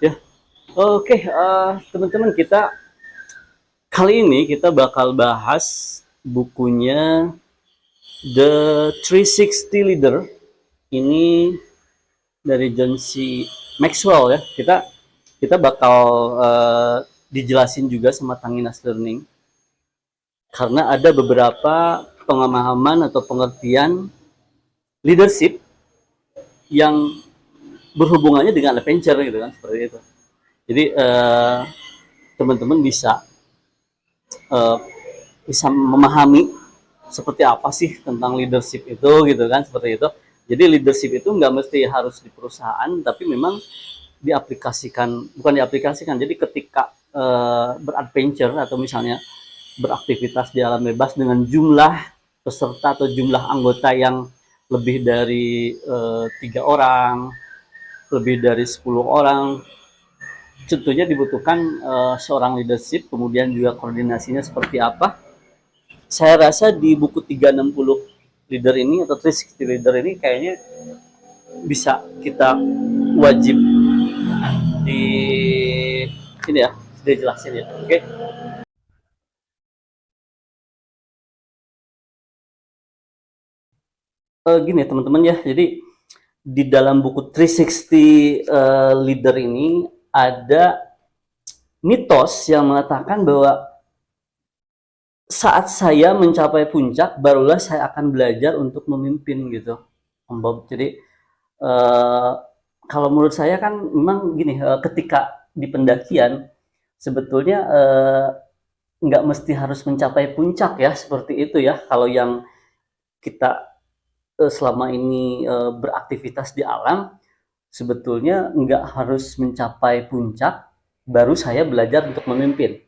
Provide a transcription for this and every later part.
Ya, oke, teman-teman, kita kali ini kita bakal bahas bukunya The 360 Leader. Ini dari John C. Maxwell ya. Kita bakal dijelasin juga sama Tanginas Learning karena ada beberapa pemahaman atau pengertian leadership yang berhubungannya dengan adventure gitu kan, seperti itu. Jadi teman-teman eh, bisa memahami seperti apa sih tentang leadership itu gitu kan, seperti itu. Jadi leadership itu nggak mesti harus di perusahaan, tapi memang diaplikasikan, bukan diaplikasikan. Jadi ketika beradventure atau misalnya beraktivitas di alam bebas dengan jumlah peserta atau jumlah anggota yang lebih dari 3 orang, lebih dari 10 orang, tentunya dibutuhkan seorang leadership, kemudian juga koordinasinya seperti apa. Saya rasa di buku 360 leader ini atau 360 leader ini kayaknya bisa kita wajib di ini ya, dijelasin ya. Oke. Gini teman-teman ya, jadi di dalam buku 360 leader ini ada mitos yang mengatakan bahwa saat saya mencapai puncak barulah saya akan belajar untuk memimpin gitu, Om Bob. Jadi kalau menurut saya kan memang gini, ketika di pendakian sebetulnya nggak mesti harus mencapai puncak ya, seperti itu ya. Kalau yang kita selama ini beraktivitas di alam, sebetulnya nggak harus mencapai puncak baru saya belajar untuk memimpin.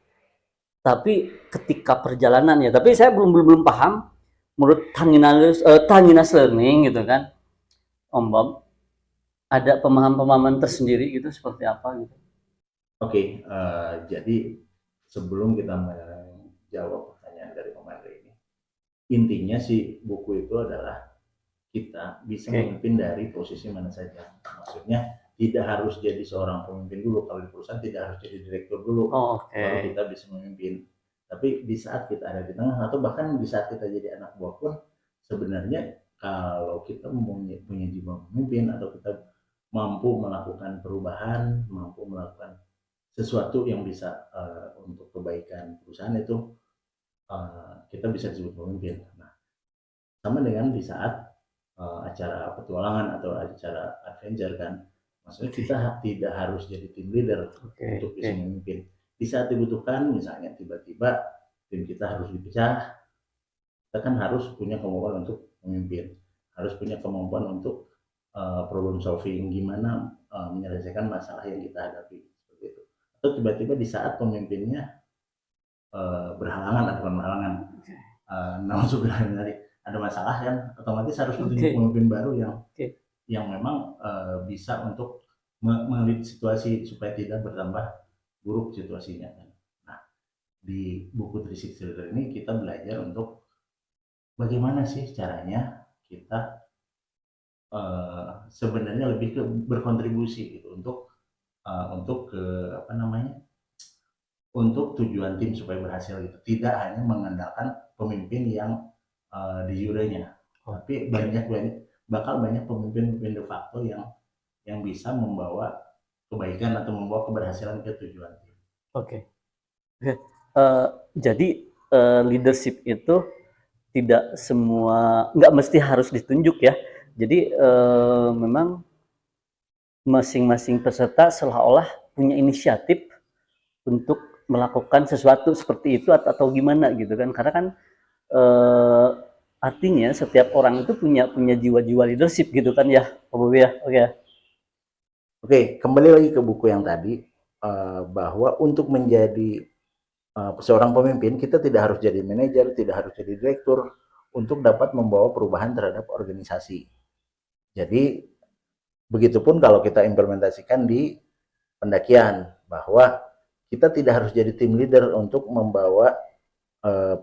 Tapi ketika perjalanan ya, tapi saya belum paham menurut Tanginas Learning gitu kan, Om Bob, ada pemahaman-pemahaman tersendiri gitu seperti apa gitu. Oke, jadi sebelum kita menjawab pertanyaan dari Om Andre ini, intinya sih buku itu adalah kita bisa memimpin dari posisi mana saja. Maksudnya tidak harus jadi seorang pemimpin dulu. Kalau di perusahaan tidak harus jadi direktur dulu, baru kita bisa memimpin. Tapi di saat kita ada di tengah atau bahkan di saat kita jadi anak buah pun, sebenarnya kalau kita punya jiwa memimpin atau kita mampu melakukan perubahan, mampu melakukan sesuatu yang bisa untuk kebaikan perusahaan itu, kita bisa disebut pemimpin. Nah, sama dengan di saat acara petualangan atau acara adventure kan, maksudnya kita tidak harus jadi tim leader untuk bisa memimpin. Di saat dibutuhkan, misalnya tiba-tiba tim kita harus dipecah, kita kan harus punya kemampuan untuk memimpin, harus punya kemampuan untuk problem solving, gimana menyelesaikan masalah yang kita hadapi, seperti itu. Atau tiba-tiba di saat pemimpinnya berhalangan atau berhalangan, ada masalah kan, otomatis harus menunjuk pemimpin baru yang memang bisa untuk melihat situasi supaya tidak bertambah buruk situasinya kan. Nah, di buku 360 Leader ini kita belajar untuk bagaimana sih caranya kita sebenarnya lebih ke berkontribusi gitu untuk ke apa namanya, untuk tujuan tim supaya berhasil gitu. Tidak hanya mengandalkan pemimpin yang di jurenya, tapi bakal banyak pemimpin de facto yang bisa membawa kebaikan atau membawa keberhasilan ke tujuan tim. Oke. Jadi leadership itu tidak semua, nggak mesti harus ditunjuk ya. Jadi memang masing-masing peserta seolah-olah punya inisiatif untuk melakukan sesuatu seperti itu atau gimana gitu kan, karena kan artinya setiap orang itu punya jiwa-jiwa leadership gitu kan ya, Pak Bobi ya. Oke, kembali lagi ke buku yang tadi, bahwa untuk menjadi seorang pemimpin kita tidak harus jadi manajer, tidak harus jadi direktur. untuk dapat membawa perubahan terhadap organisasi. Jadi begitupun kalau kita implementasikan di pendakian, bahwa kita tidak harus jadi tim leader untuk membawa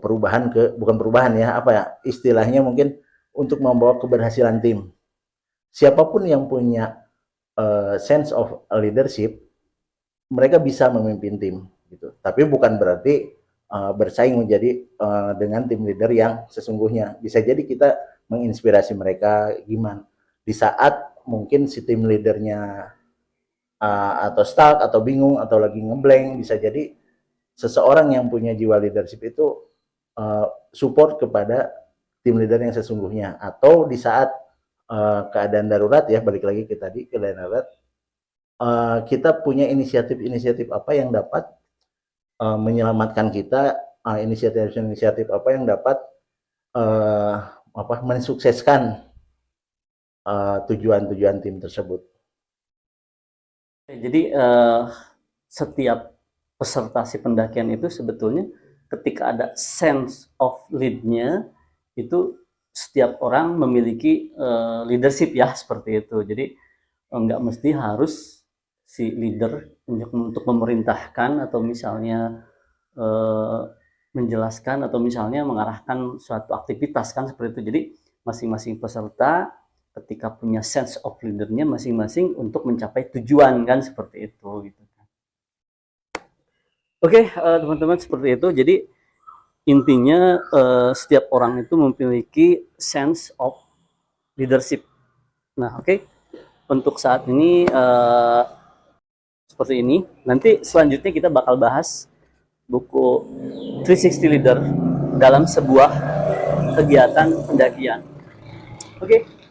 perubahan bukan perubahan ya, apa ya istilahnya, mungkin untuk membawa keberhasilan tim. Siapapun yang punya sense of leadership, mereka bisa memimpin tim gitu. Tapi bukan berarti bersaing menjadi dengan tim leader yang sesungguhnya. Bisa jadi kita menginspirasi mereka gimana di saat mungkin si tim leadernya atau stuck atau bingung atau lagi ngeblank. Bisa jadi seseorang yang punya jiwa leadership itu support kepada tim leader yang sesungguhnya. Atau di saat keadaan darurat ya, balik lagi ke tadi, keadaan darurat, kita punya inisiatif-inisiatif apa yang dapat menyelamatkan kita, inisiatif-inisiatif apa yang dapat mensukseskan tujuan-tujuan tim tersebut. Jadi setiap peserta si pendakian itu sebetulnya ketika ada sense of lead-nya, itu setiap orang memiliki leadership ya, seperti itu. Jadi nggak mesti harus si leader untuk memerintahkan atau misalnya menjelaskan atau misalnya mengarahkan suatu aktivitas kan, seperti itu. Jadi masing-masing peserta ketika punya sense of leader-nya masing-masing untuk mencapai tujuan kan, seperti itu gitu kan. Oke, teman-teman, seperti itu. Jadi intinya setiap orang itu memiliki sense of leadership. Nah, oke. Untuk saat ini seperti ini. Nanti selanjutnya kita bakal bahas buku 360 Leader dalam sebuah kegiatan pendakian. Oke.